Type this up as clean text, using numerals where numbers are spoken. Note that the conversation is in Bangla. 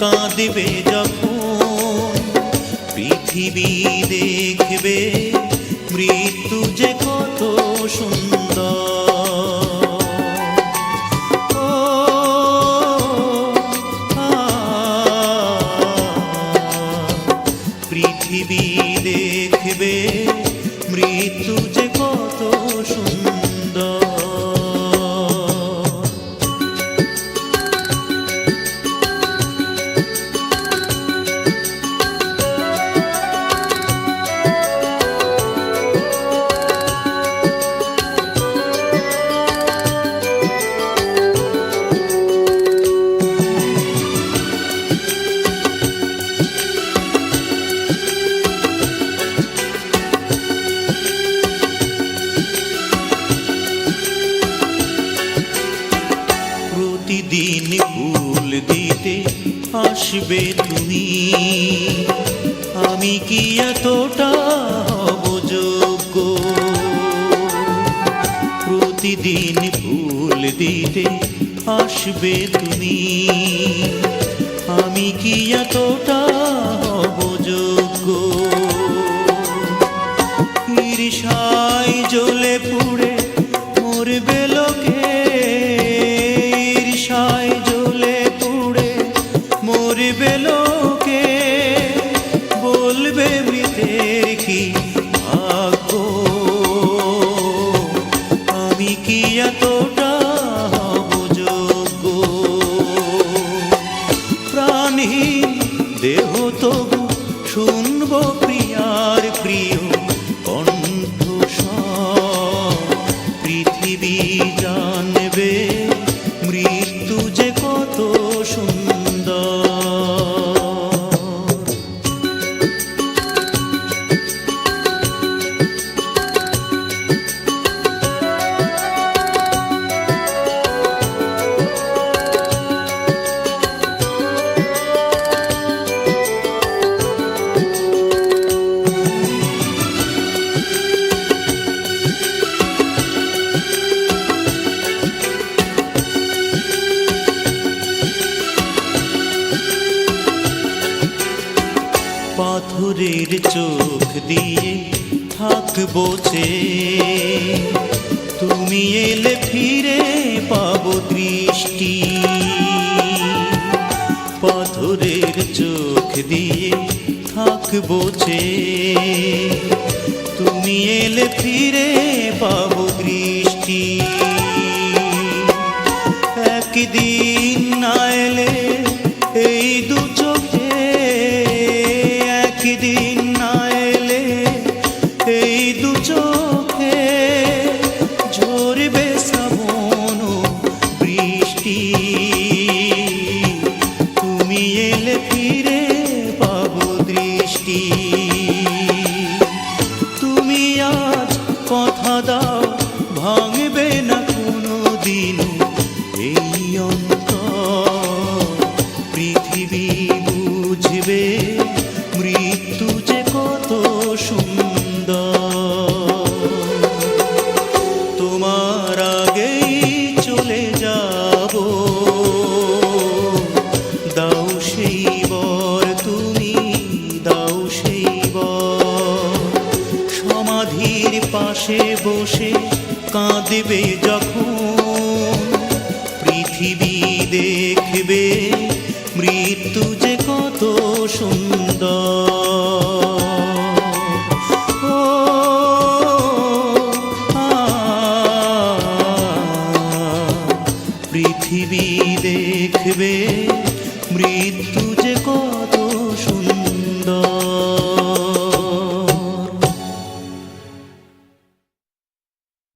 কাঁদবে যখন পৃথিবী দেখবে মৃত্যু যে কত সুন্দর। ও পৃথিবী দেখবে মৃত্যু যে কত সুন্দর। প্রতিদিন ফুল দিতে আসবে তুমি, আমি কি এতটা হব যোগ্য? প্রতিদিন ফুল দিতে আসবে তুমি, আমি কি এতটা হব যোগ্য? ঈর্ষায় জ্বলে পুড়ে মরবে লোকে, ঈর্ষায় জ্বলে পুড়ে মরবে লোকে, বলবে মৃতের কি ভাগ্য? আমি কি এতটা হব যোগ্য? প্রাণহীন দেহ তবু শুনব প্রিয়ার প্রিয় কণ্ঠস্বর। পৃথিবী জানবে মৃত্যু যে কত সুন্দর। পাথরের চোখ দিয়ে থাকবো চেয়ে, তুমি এলে ফিরে পাবো দৃষ্টি। পাথরের চোখ দিয়ে থাকবো চেয়ে, তুমি এলে ফিরে পাবো দৃষ্টি। একদিন না এলে এই দু চোখে, একদিন না এলে এই দু চোখে ঝরবে শ্রাবণ বৃষ্টি। তুমি এলে ফিরে পাবো দৃষ্টি। তুমি আজ কথা দাও ভাঙবে না কোনো দিন এই অন্তর। পৃথিবী বুঝবে মৃত্যু যে কত সুন্দর। তোমার আগেই চলে যাব, দাও সেই বর তুমি, দাও সেই বর। সমাধির পাশে বসে কাঁদবে যখন পৃথিবী দেখবে মৃত্যু যে কত সুন্দর।